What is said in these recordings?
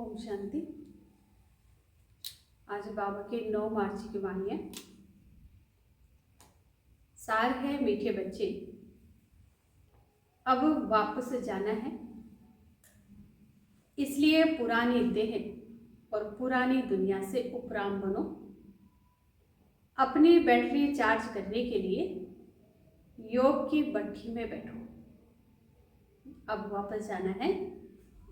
ओम शांति। आज बाबा के 9 मार्च की वाणी है। सार है मीठे बच्चे, अब वापस जाना है, इसलिए पुरानी देह और पुरानी दुनिया से उपराम बनो। अपनी बैटरी चार्ज करने के लिए योग की भट्ठी में बैठो। अब वापस जाना है,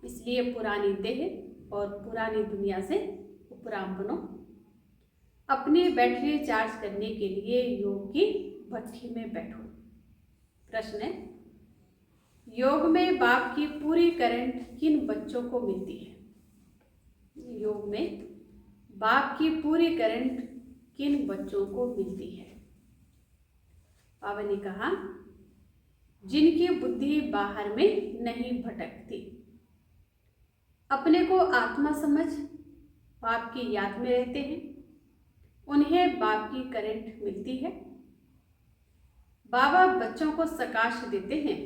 इसलिए पुरानी देह और पुरानी दुनिया से उपराम बनो। अपनी बैटरी चार्ज करने के लिए योग की भट्ठी में बैठो। प्रश्न है, योग में बाप की पूरी करंट किन बच्चों को मिलती है? योग में बाप की पूरी करंट किन बच्चों को मिलती है? बाबा ने कहा, जिनकी बुद्धि बाहर में नहीं भटकती, अपने को आत्मा समझ बाप की याद में रहते हैं, उन्हें बाप की करंट मिलती है। बाबा बच्चों को सकाश देते हैं।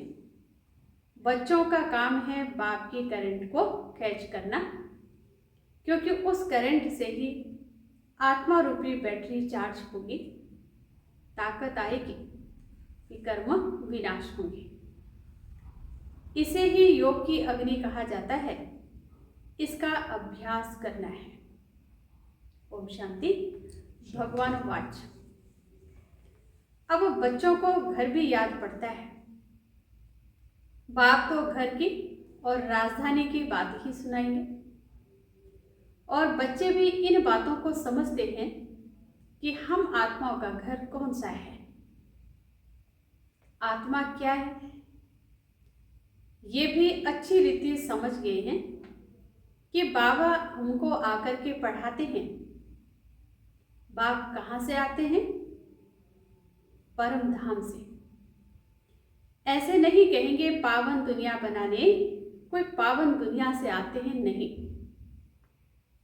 बच्चों का काम है बाप की करंट को कैच करना, क्योंकि उस करंट से ही आत्मा रूपी बैटरी चार्ज होगी, ताकत आएगी कि कर्म विनाश होंगे। इसे ही योग की अग्नि कहा जाता है। इसका अभ्यास करना है। ओम शांति। भगवान वाच। अब बच्चों को घर भी याद पड़ता है। बाप तो घर की और राजधानी की बात ही सुनाएंगे, और बच्चे भी इन बातों को समझते हैं कि हम आत्माओं का घर कौन सा है, आत्मा क्या है। ये भी अच्छी रीति समझ गए हैं कि बाबा हमको आकर के पढ़ाते हैं। बाप कहाँ से आते हैं? परम धाम से। ऐसे नहीं कहेंगे पावन दुनिया बनाने, कोई पावन दुनिया से आते हैं, नहीं।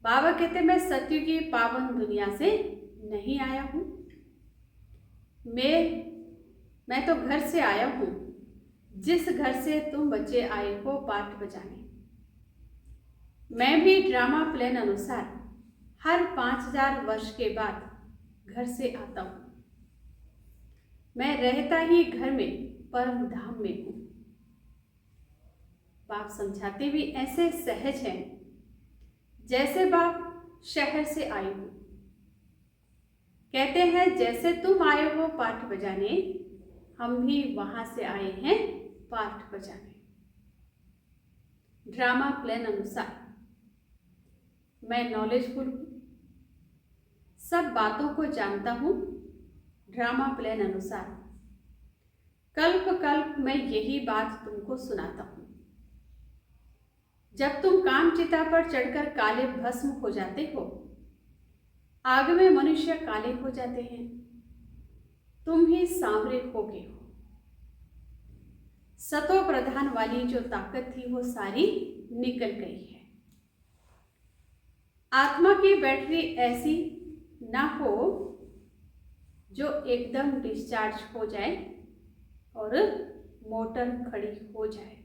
बाबा कहते मैं सत्य की पावन दुनिया से नहीं आया हूं। मैं तो घर से आया हूं, जिस घर से तुम बच्चे आए हो पाठ बजाने। मैं भी ड्रामा प्लान अनुसार हर 5000 वर्ष के बाद घर से आता हूं। मैं रहता ही घर में परम धाम में हूं। बाप समझाते भी ऐसे सहज हैं जैसे बाप शहर से आए हो। कहते हैं जैसे तुम आए हो पाठ बजाने, हम भी वहां से आए हैं पाठ बजाने। ड्रामा प्लान अनुसार मैं नॉलेजफुल हूं, सब बातों को जानता हूं। ड्रामा प्लान अनुसार कल्प कल्प मैं यही बात तुमको सुनाता हूं। जब तुम कामचिता पर चढ़कर काले भस्म हो जाते हो, आग में मनुष्य काले हो जाते हैं, तुम ही सांवरे हो गए हो। सतो प्रधान वाली जो ताकत थी वो सारी निकल गई है। आत्मा की बैटरी ऐसी ना हो जो एकदम डिस्चार्ज हो जाए और मोटर खड़ी हो जाए।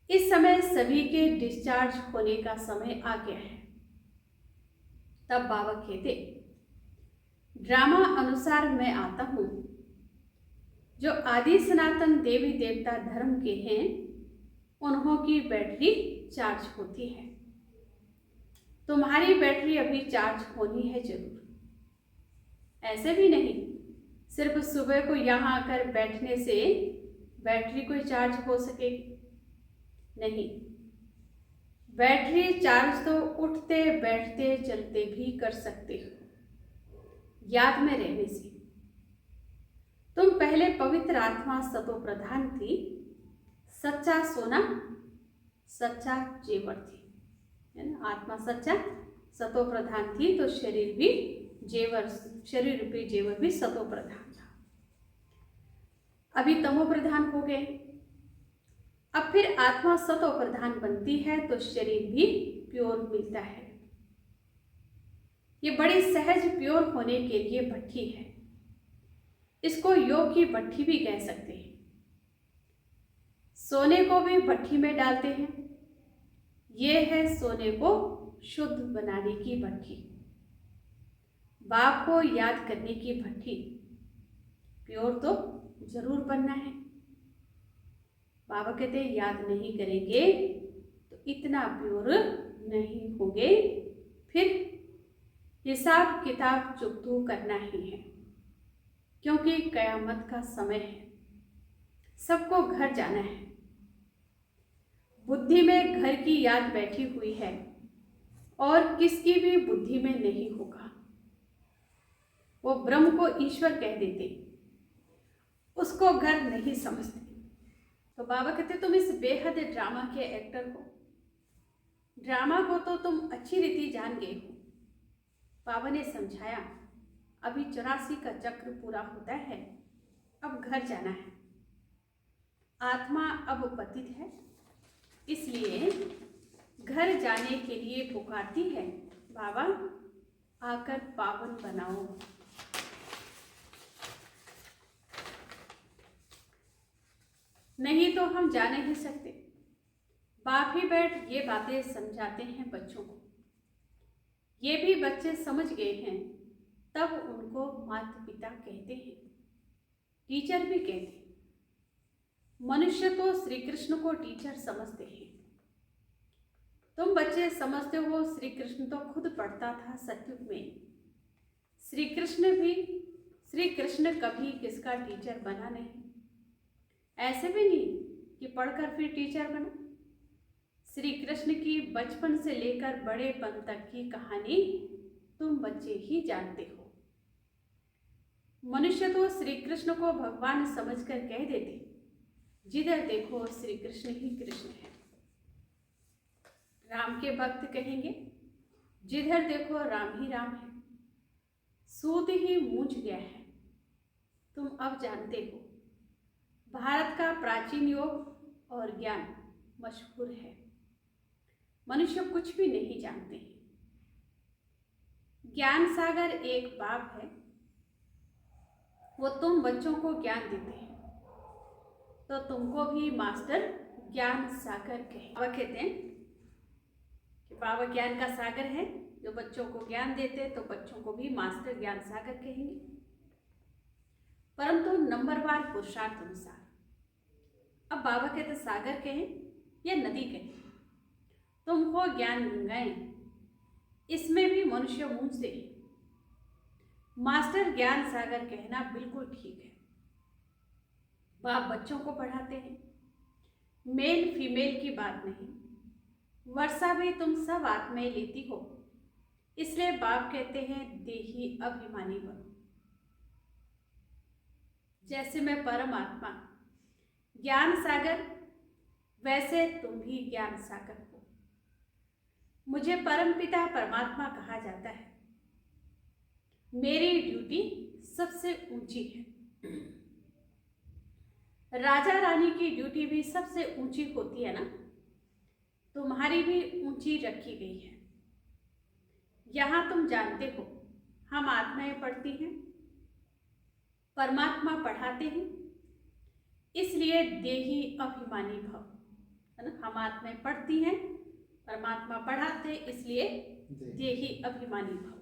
इस समय सभी के डिस्चार्ज होने का समय आ गया है। तब बाबा कहते, ड्रामा अनुसार मैं आता हूं। जो आदि सनातन देवी देवता धर्म के हैं, उन्हों की बैटरी चार्ज होती है। तुम्हारी बैटरी अभी चार्ज होनी है जरूर। ऐसे भी नहीं सिर्फ सुबह को यहाँ आकर बैठने से बैटरी कोई चार्ज हो सकेगी, नहीं। बैटरी चार्ज तो उठते बैठते चलते भी कर सकते हो, याद में रहने से। तुम पहले पवित्र आत्मा सतो प्रधान थी, सच्चा सोना सच्चा जेवर थी, है ना। आत्मा सच्चा सतो प्रधान थी तो शरीर भी जेवर, शरीर रूपी जेवर भी सतो प्रधान था। अभी तमो प्रधान हो गए। अब फिर आत्मा सतो प्रधान बनती है तो शरीर भी प्योर मिलता है। ये बड़ी सहज प्योर होने के लिए भट्ठी है। इसको योग की भट्ठी भी कह सकते हैं। सोने को भी भट्ठी में डालते हैं, ये है सोने को शुद्ध बनाने की भट्ठी, बाप को याद करने की भट्ठी। प्योर तो जरूर बनना है। बाबा कहते हैं याद नहीं करेंगे तो इतना प्योर नहीं होंगे, फिर हिसाब किताब चुकतू करना ही है, क्योंकि कयामत का समय है, सबको घर जाना है। बुद्धि में घर की याद बैठी हुई है और किसकी भी बुद्धि में नहीं होगा। वो ब्रह्म को ईश्वर कह देते, उसको घर नहीं समझते। तो बाबा कहते तुम इस बेहद ड्रामा के एक्टर हो, ड्रामा को तो तुम अच्छी रीति जान गए हो। बाबा ने समझाया अभी 84 का चक्र पूरा होता है, अब घर जाना है। आत्मा अब पतित है, इसलिए घर जाने के लिए पुकारती है, बाबा आकर पावन बनाओ। नहीं तो हम जा नहीं सकते। बाप ही बैठ ये बातें समझाते हैं बच्चों को। ये भी बच्चे समझ गए हैं, तब उनको माता पिता कहते हैं, टीचर भी कहते हैं। मनुष्य तो श्री कृष्ण को टीचर समझते हैं। तुम बच्चे समझते हो श्री कृष्ण तो खुद पढ़ता था सतयुग में। श्री कृष्ण कभी किसका टीचर बना नहीं। ऐसे भी नहीं कि पढ़कर फिर टीचर बना। श्री कृष्ण की बचपन से लेकर बड़ेपन तक की कहानी तुम बच्चे ही जानते हो। मनुष्य तो श्री कृष्ण को भगवान समझकर कह देते, जिधर देखो श्री कृष्ण ही कृष्ण है। राम के भक्त कहेंगे, जिधर देखो राम ही राम है। सूत ही मूझ गया है, तुम अब जानते हो। भारत का प्राचीन योग और ज्ञान मशहूर है। मनुष्य कुछ भी नहीं जानते हैं। ज्ञान सागर एक बाप है, वो तुम बच्चों को ज्ञान देते हैं, तो तुमको भी मास्टर ज्ञान सागर कहे। बाबा कहते हैं कि बाबा ज्ञान का सागर है, जो बच्चों को ज्ञान देते हैं तो बच्चों को भी मास्टर ज्ञान सागर कहेंगे, परंतु नंबरवार पुरुषार्थ अनुसार। अब बाबा कहते सागर कहें या नदी कहें, तुमको ज्ञान गंगाएं, इसमें भी मनुष्य मूझते हैं। मास्टर ज्ञान सागर कहना बिल्कुल ठीक है। बाप बच्चों को पढ़ाते हैं, मेल फीमेल की बात नहीं। वर्षा भी तुम सब आत्माएं लेती हो, इसलिए बाप कहते हैं देही अभिमानी बनो। जैसे मैं परमात्मा ज्ञान सागर, वैसे तुम भी ज्ञान सागर हो। मुझे परमपिता परमात्मा कहा जाता है। मेरी ड्यूटी सबसे ऊंची है। राजा रानी की ड्यूटी भी सबसे ऊंची होती है ना, तुम्हारी भी ऊंची रखी गई है। यहां तुम जानते हो हम आत्माएं पढ़ती हैं, परमात्मा पढ़ाते हैं, इसलिए देही अभिमानी भव, है ना। हम आत्माएं पढ़ती हैं, परमात्मा पढ़ाते, इसलिए देही अभिमानी भव।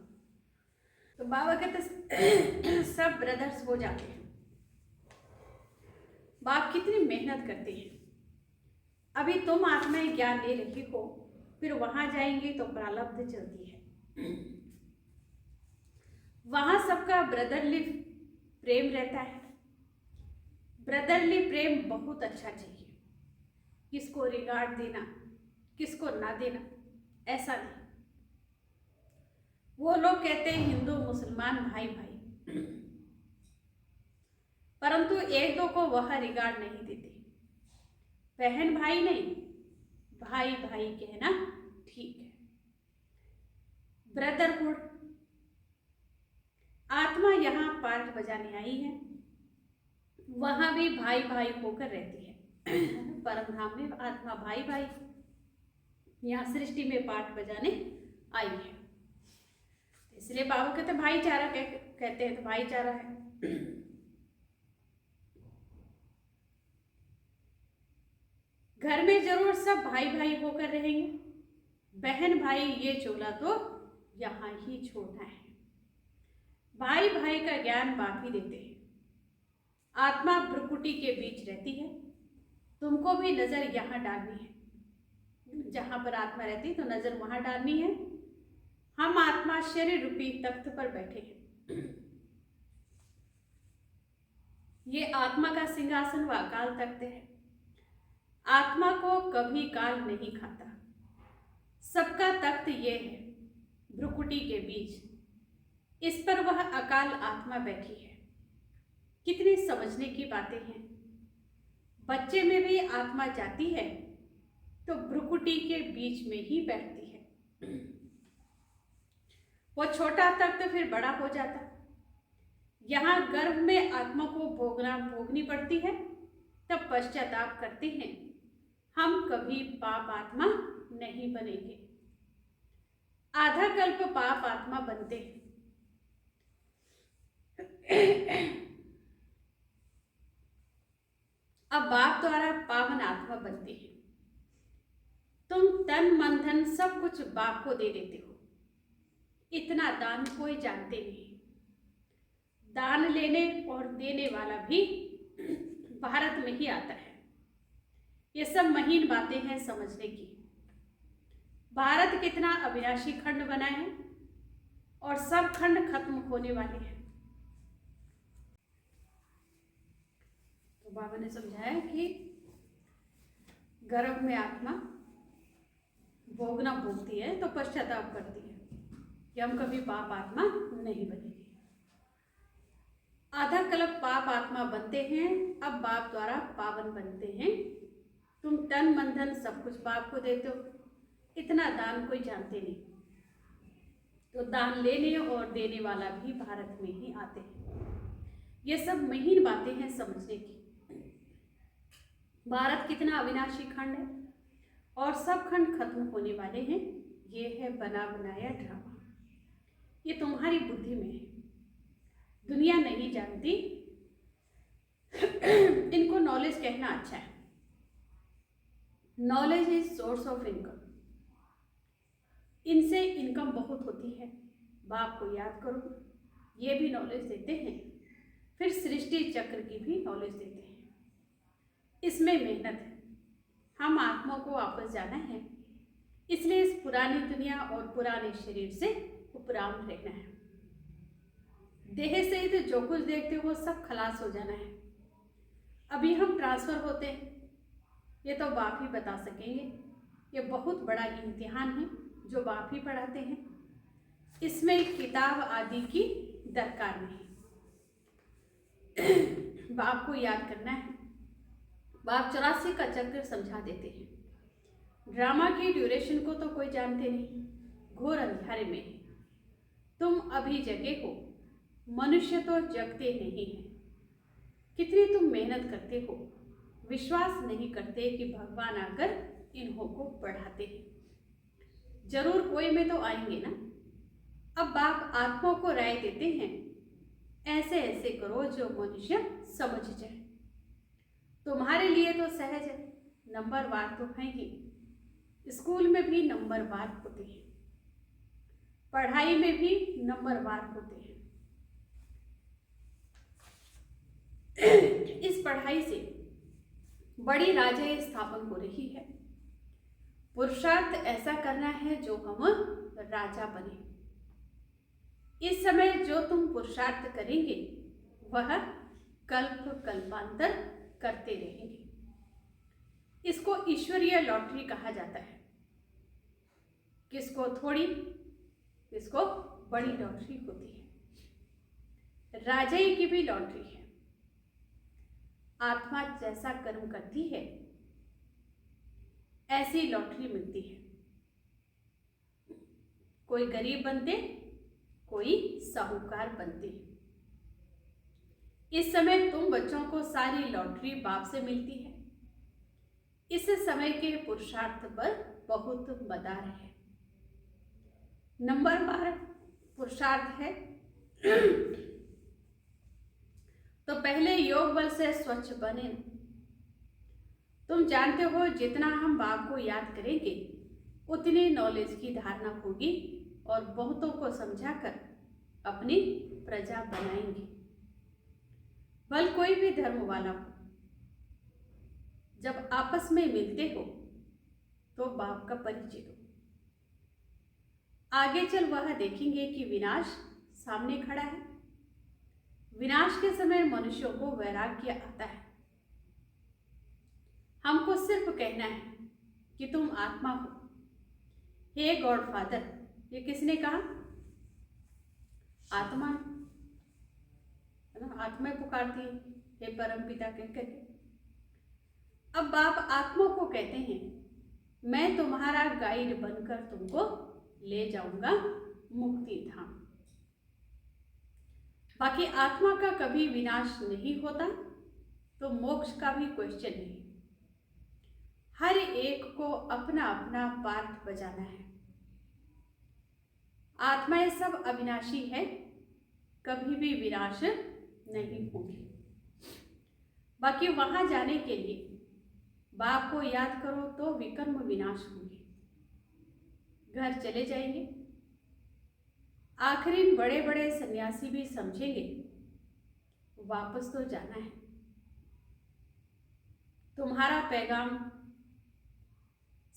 तो बाबा कहते सब ब्रदर्स हो जाते हैं। बाप कितनी मेहनत करते हैं। अभी तुम आत्माएं ज्ञान ले रही हो, फिर वहां जाएंगे तो प्रारब्ध चलती है। वहां सबका ब्रदरली प्रेम रहता है। ब्रदरली प्रेम बहुत अच्छा चाहिए। किसको रिगार्ड देना, किसको ना देना, ऐसा नहीं। वो लोग कहते हैं हिंदू मुसलमान भाई भाई, परंतु एक दो को वह रिगार्ड नहीं देते। बहन भाई नहीं, भाई भाई कहना ठीक है। ब्रदरहुड, आत्मा यहाँ पार्ट बजाने आई है, वहां भी भाई भाई होकर रहती है। परम धाम में आत्मा भाई भाई, यहाँ सृष्टि में पार्ट बजाने आई है। इसलिए बाबा कहते भाईचारा कहते हैं, तो भाईचारा है। घर में जरूर सब भाई भाई होकर रहेंगे, बहन भाई ये चोला तो यहाँ ही छोड़ना है। भाई भाई का ज्ञान बाप ही देते हैं। आत्मा भ्रुकुटी के बीच रहती है। तुमको भी नजर यहाँ डालनी है। जहां पर आत्मा रहती है तो नजर वहां डालनी है। हम आत्मा शरीर रूपी तख्त पर बैठे हैं। ये आत्मा का सिंहासन व अकाल तख्त है। आत्मा को कभी काल नहीं खाता। सबका तख्त ये है, भ्रुकुटी के बीच। इस पर वह अकाल आत्मा बैठी है। कितनी समझने की बातें हैं। बच्चे में भी आत्मा जाती है तो भ्रुकुटी के बीच में ही बैठती है। वो छोटा तख्त फिर बड़ा हो जाता। यहाँ गर्भ में आत्मा को भोगनी पड़ती है, तब पश्चाताप करते हैं। हम कभी पाप आत्मा नहीं बनेंगे। आधा कल्प पाप आत्मा बनते हैं। अब बाप द्वारा पावन आत्मा बनते हैं। तुम तन मन धन सब कुछ बाप को दे देते हो। इतना दान कोई जानते नहीं। दान लेने और देने वाला भी भारत में ही आता है। ये सब महीन बातें हैं समझने की। भारत कितना अविनाशी खंड बना है और सब खंड खत्म होने वाले हैं। तो बाबा ने समझाया कि गर्भ में आत्मा भोगती है तो पश्चाताप करती है कि हम कभी पाप आत्मा नहीं बनेंगे। आधा कल्प पाप आत्मा बनते हैं। अब बाप द्वारा पावन बनते हैं। तुम तन मन धन सब कुछ बाप को देते हो। इतना दान कोई जानते नहीं। तो दान लेने और देने वाला भी भारत में ही आते हैं। ये सब महीन बातें हैं समझने की। भारत कितना अविनाशी खंड है और सब खंड खत्म होने वाले हैं। ये है बना बनाया ड्रामा। ये तुम्हारी बुद्धि में है, दुनिया नहीं जानती। इनको नॉलेज कहना अच्छा है। Knowledge is source of income. इनसे इनकम बहुत होती है। बाप को याद करो, ये भी नॉलेज देते हैं। फिर सृष्टि चक्र की भी नॉलेज देते हैं। इसमें मेहनत है। हम आत्मा को वापस जाना है, इसलिए इस पुरानी दुनिया और पुराने शरीर से उपराम रहना है। देह से ही तो जो कुछ देखते हो वो सब खलास हो जाना है। अभी हम ट्रांसफर होते हैं, ये तो बाप ही बता सकेंगे। ये बहुत बड़ा इम्तिहान है जो बाप ही पढ़ाते हैं। इसमें किताब आदि की दरकार नहीं। बाप को याद करना है। बाप 84 का चक्र समझा देते हैं। ड्रामा की ड्यूरेशन को तो कोई जानते नहीं। घोर अंधेरे में है। तुम अभी जगे हो, मनुष्य तो जगते नहीं है। कितनी तुम मेहनत करते हो, विश्वास नहीं करते कि भगवान आकर इन्हों को बढ़ाते हैं। जरूर कोई में तो आएंगे ना। अब बाप आत्मा को राय देते हैं, ऐसे ऐसे करो जो मनुष्य समझ जाए। तुम्हारे लिए तो सहज है, नंबरवार तो है ही। स्कूल में भी नंबरवार होते हैं, पढ़ाई में भी नंबरवार होते हैं। इस पढ़ाई से बड़ी राजय स्थापन हो रही है। पुरुषार्थ ऐसा करना है जो हम राजा बने। इस समय जो तुम पुरुषार्थ करेंगे वह कल्प कल्पांतर करते रहेंगे। इसको ईश्वरीय लॉटरी कहा जाता है। किसको थोड़ी, किसको बड़ी लॉटरी होती है। राजाई की भी लॉटरी है। आत्मा जैसा कर्म करती है ऐसी लॉटरी मिलती है। कोई गरीब बनते, कोई साहूकार बनते। इस समय तुम बच्चों को सारी लॉटरी बाप से मिलती है। इस समय के पुरुषार्थ पर बहुत मदार है। नंबर 12 पुरुषार्थ है। तो पहले योग बल से स्वच्छ बने। तुम जानते हो जितना हम बाप को याद करेंगे उतनी नॉलेज की धारणा होगी और बहुतों को समझाकर अपनी प्रजा बनाएंगे। भल कोई भी धर्म वाला हो, जब आपस में मिलते हो तो बाप का परिचय दो। आगे चल वह देखेंगे कि विनाश सामने खड़ा है। विनाश के समय मनुष्यों को वैराग्य आता है। हमको सिर्फ कहना है कि तुम आत्मा हो। हे गॉड फादर, ये किसने कहा? आत्मा है ना, आत्मा पुकारती है हे परम पिता कह करके। अब बाप आत्मा को कहते हैं मैं तुम्हारा गाइड बनकर तुमको ले जाऊंगा मुक्ति धाम। बाकी आत्मा का कभी विनाश नहीं होता तो मोक्ष का भी क्वेश्चन नहीं। हर एक को अपना अपना पार्ट बजाना है। आत्माएं सब अविनाशी है, कभी भी विनाश नहीं होगी। बाकी वहां जाने के लिए बाप को याद करो तो विकर्म विनाश होंगे, घर चले जाएंगे। आखिरी बड़े बड़े सन्यासी भी समझेंगे वापस तो जाना है। तुम्हारा पैगाम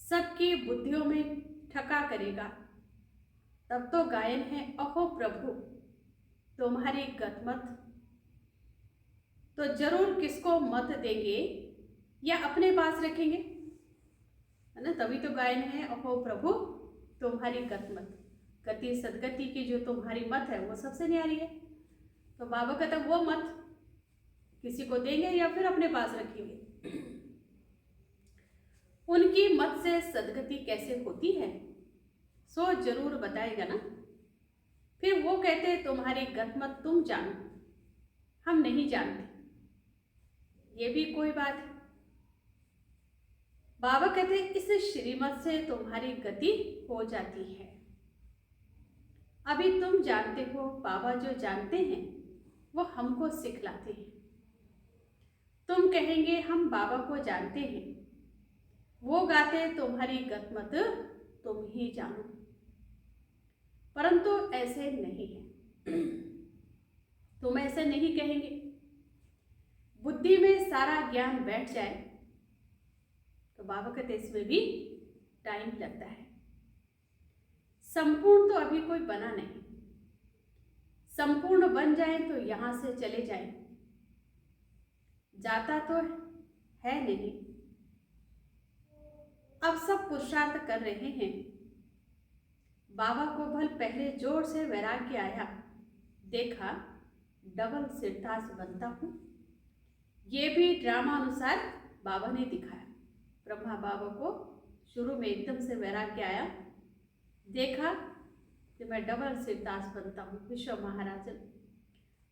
सबकी बुद्धियों में ठका करेगा। तब तो गायन है अहो प्रभु तुम्हारी गतमत। तो जरूर किसको मत देंगे या अपने पास रखेंगे, है ना? तभी तो गायन है अहो प्रभु तुम्हारी गतमत। गति सदगति की जो तुम्हारी मत है वो सबसे न्यारी है। तो बाबा कहता वो मत किसी को देंगे या फिर अपने पास रखेंगे। उनकी मत से सदगति कैसे होती है सो जरूर बताएगा ना। फिर वो कहते तुम्हारी गतमत तुम जानो, हम नहीं जानते। ये भी कोई बात है। बाबा कहते इस श्रीमत से तुम्हारी गति हो जाती है। अभी तुम जानते हो, बाबा जो जानते हैं वो हमको सिखलाते हैं। तुम कहेंगे हम बाबा को जानते हैं, वो गाते तुम्हारी गतमत तुम ही जानो। परंतु ऐसे नहीं है। तुम ऐसे नहीं कहेंगे। बुद्धि में सारा ज्ञान बैठ जाए तो बाबा कहते इसमें भी टाइम लगता है। संपूर्ण तो अभी कोई बना नहीं। संपूर्ण बन जाए तो यहां से चले जाएं। जाता तो है नहीं। अब सब पुरुषार्थ कर रहे हैं। बाबा को भल पहले जोर से वैराग्य आया, देखा डबल सिरताज बनता हूं। ये भी ड्रामा अनुसार बाबा ने दिखाया। ब्रह्मा बाबा को शुरू में एकदम से वैराग्य आया, देखा कि मैं डबल सिरताज बनता हूँ विश्व महाराजन।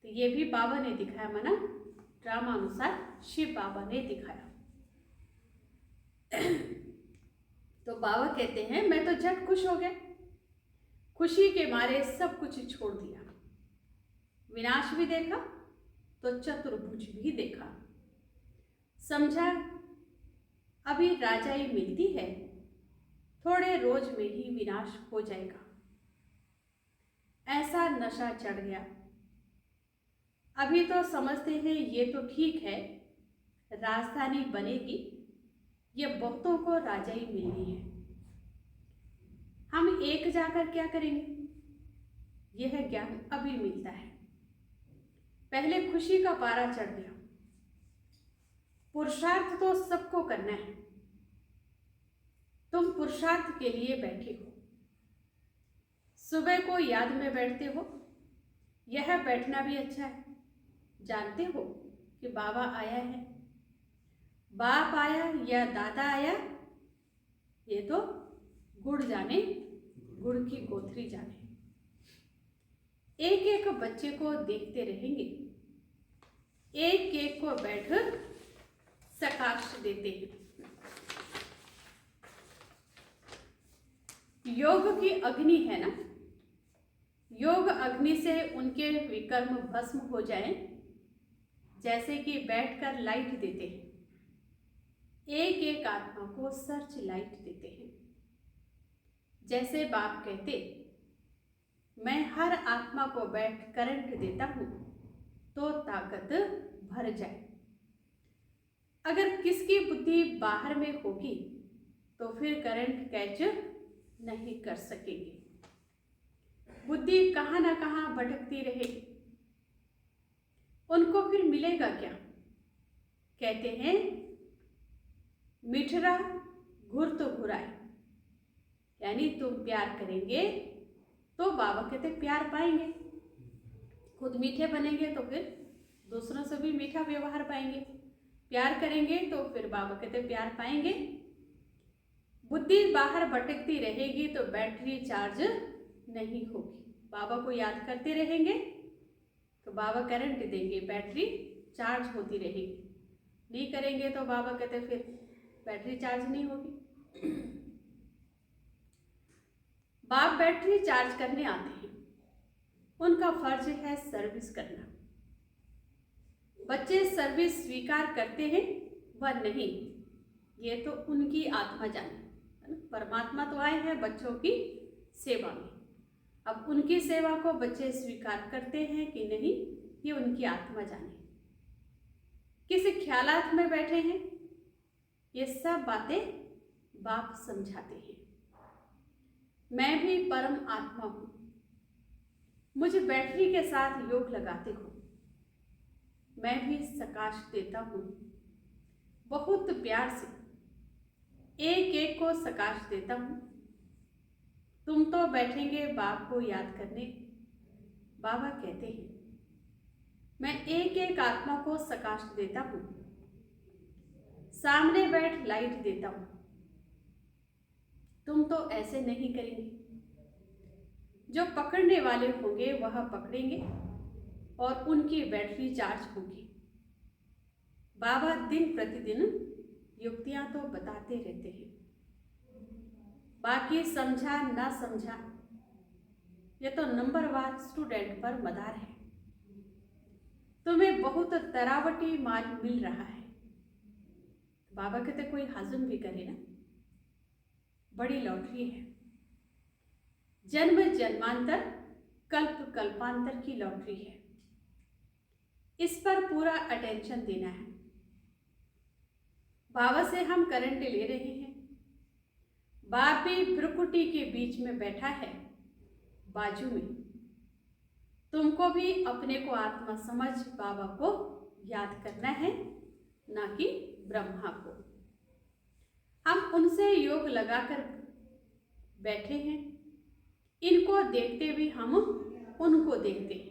तो ये भी बाबा ने दिखाया, माना ड्रामा अनुसार शिव बाबा ने दिखाया। तो बाबा कहते हैं मैं तो झट खुश हो गया। खुशी के मारे सब कुछ छोड़ दिया। विनाश भी देखा तो चतुर्भुज भी देखा। समझा अभी राजाई मिलती है, थोड़े रोज में ही विनाश हो जाएगा। ऐसा नशा चढ़ गया। अभी तो समझते हैं ये तो ठीक है, राजधानी बनेगी, ये बहुतों को राजाई मिलनी है। हम एक जाकर क्या करेंगे? यह ज्ञान अभी मिलता है। पहले खुशी का पारा चढ़ गया। पुरुषार्थ तो सबको करना है। तुम पुरुषार्थ के लिए बैठे हो। सुबह को याद में बैठते हो, यह बैठना भी अच्छा है। जानते हो कि बाबा आया है, बाप आया या दादा आया, ये तो गुड़ जाने, गुड़ की गोथरी जाने। एक एक बच्चे को देखते रहेंगे, एक एक को बैठ सकाश देते हैं। योग की अग्नि है ना, योग अग्नि से उनके विकर्म भस्म हो जाएं, जैसे कि बैठकर लाइट देते हैं। एक एक आत्मा को सर्च लाइट देते हैं। जैसे बाप कहते, मैं हर आत्मा को बैठ करंट देता हूं तो ताकत भर जाए। अगर किसकी बुद्धि बाहर में होगी तो फिर करंट कैच नहीं कर सकेंगे, बुद्धि कहाँ ना कहाँ भटकती रहेगी, उनको फिर मिलेगा क्या? कहते हैं मिठरा घुर तो घुराए, यानी तुम प्यार करेंगे तो बाबा कहते प्यार पाएंगे, खुद मीठे बनेंगे तो फिर दूसरों से भी मीठा व्यवहार पाएंगे, प्यार करेंगे तो फिर बाबा कहते प्यार पाएंगे। बुद्धि बाहर भटकती रहेगी तो बैटरी चार्ज नहीं होगी, बाबा को याद करते रहेंगे तो बाबा करंट देंगे, बैटरी चार्ज होती रहेगी, नहीं करेंगे तो बाबा कहते फिर बैटरी चार्ज नहीं होगी। बाप बैटरी चार्ज करने आते हैं, उनका फर्ज है सर्विस करना। बच्चे सर्विस स्वीकार करते हैं व नहीं, ये तो उनकी आत्मा जाने। परमात्मा तो आए हैं बच्चों की सेवा में, अब उनकी सेवा को बच्चे स्वीकार करते हैं कि नहीं, ये उनकी आत्मा जाने। किस ख्यालात में बैठे हैं, ये सब बातें बाप समझाते हैं। मैं भी परम आत्मा हूं, मुझे बैटरी के साथ योग लगाते हो, मैं भी सकाश देता हूं, बहुत प्यार से एक एक को सकाश देता हूं। तुम तो बैठेंगे बाप को याद करने, बाबा कहते हैं मैं एक एक आत्मा को सकाश देता हूं, सामने बैठ लाइट देता हूं। तुम तो ऐसे नहीं करेंगे, जो पकड़ने वाले होंगे वह पकड़ेंगे और उनकी बैटरी चार्ज होगी। बाबा दिन प्रतिदिन युक्तियां तो बताते रहते हैं, बाकी समझा ना समझा ये तो नंबरवार स्टूडेंट पर मदार है। तुम्हें बहुत तरावटी माल मिल रहा है, बाबा कहते कोई हाजुम भी करे ना, बड़ी लॉटरी है, जन्म जन्मांतर कल्प कल्पांतर की लॉटरी है, इस पर पूरा अटेंशन देना है। बाबा से हम करंट ले रहे हैं, बाप भी भ्रुकुटी के बीच में बैठा है बाजू में, तुमको भी अपने को आत्मा समझ बाबा को याद करना है, ना कि ब्रह्मा को। हम उनसे योग लगाकर बैठे हैं, इनको देखते भी हम उनको देखते हैं,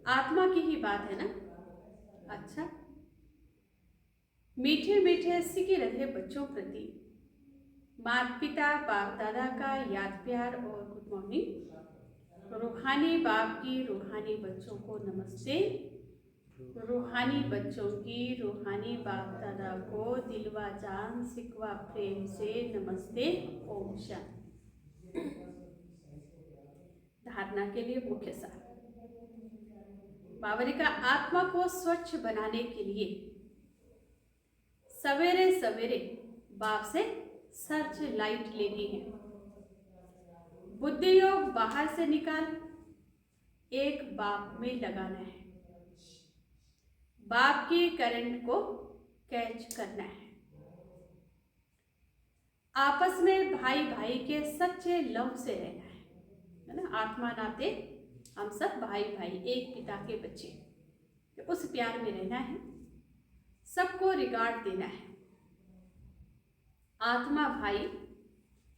आत्मा की ही बात है ना। अच्छा, मीठे मीठे सिके रहे बच्चों प्रति माता पिता बाप दादा का याद प्यार और गुड मॉर्निंग। रूहानी बाप की रूहानी बच्चों को नमस्ते, रूहानी बच्चों की रूहानी बाप दादा को दिलवा जान सिकवा प्रेम से नमस्ते। ओम शांति। धारणा के लिए मुख्य सार, बाबरी का आत्मा को स्वच्छ बनाने के लिए सवेरे सवेरे बाप से सर्च लाइट लेनी है। बुद्धि योग बाहर से निकाल एक बाप में लगाना है, बाप की करंट को कैच करना है। आपस में भाई भाई के सच्चे लव से रहना है ना। आत्मा नाते हम सब भाई भाई, एक पिता के बच्चे, तो उस प्यार में रहना है, सबको रिगार्ड देना है। आत्मा भाई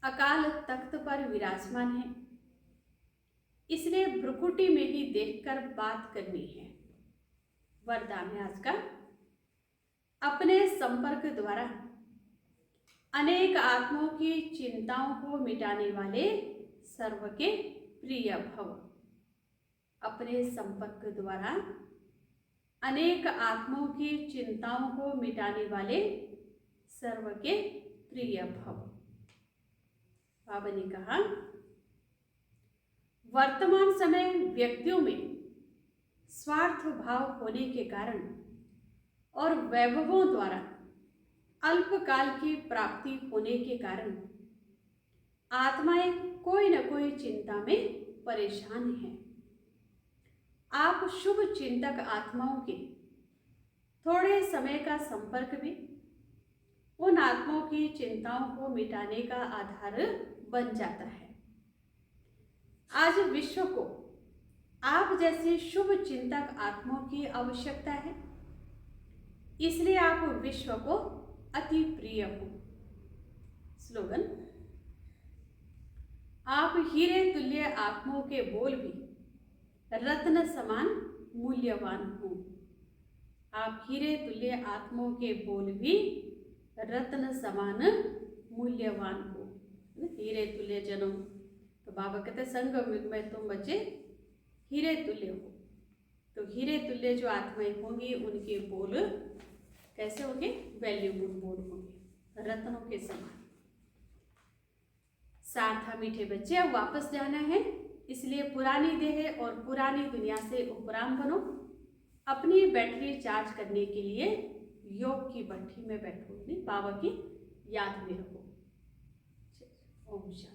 अकाल तख्त पर विराजमान है, इसलिए भ्रुकुटी में ही देखकर बात करनी है। वरदान है आज का, अपने संपर्क द्वारा अनेक आत्माओं की चिंताओं को मिटाने वाले सर्व के प्रिय भव। अपने संपर्क द्वारा अनेक आत्माओं की चिंताओं को मिटाने वाले सर्व के प्रिय भव। बाबा ने कहा, वर्तमान समय व्यक्तियों में स्वार्थ भाव होने के कारण और वैभवों द्वारा अल्पकाल की प्राप्ति होने के कारण आत्माएं कोई न कोई चिंता में परेशान हैं। आप शुभ चिंतक आत्माओं के थोड़े समय का संपर्क भी उन आत्माओं की चिंताओं को मिटाने का आधार बन जाता है। आज विश्व को आप जैसे शुभ चिंतक आत्माओं की आवश्यकता है, इसलिए आप विश्व को अति प्रिय हो। स्लोगन: आप हीरे तुल्य आत्माओं के बोल भी रत्न समान मूल्यवान हो। आप हीरे तुल्य आत्माओं के बोल भी रत्न समान मूल्यवान हो। हीरे तुल्य जनों, तो बाबा कहते संगम में तुम बच्चे हीरे तुल्य हो। तो हीरे तुल्य जो आत्माएं होंगी उनके बोल कैसे होंगे? वैल्यूबल बोल होंगे, रत्नों के समान। साथ था मीठे बच्चे, अब वापस जाना है, इसलिए पुरानी देह और पुरानी दुनिया से उपराम बनो। अपनी बैटरी चार्ज करने के लिए योग की भट्टी में बैठो, बाबा की याद में रहो। ओम शांति।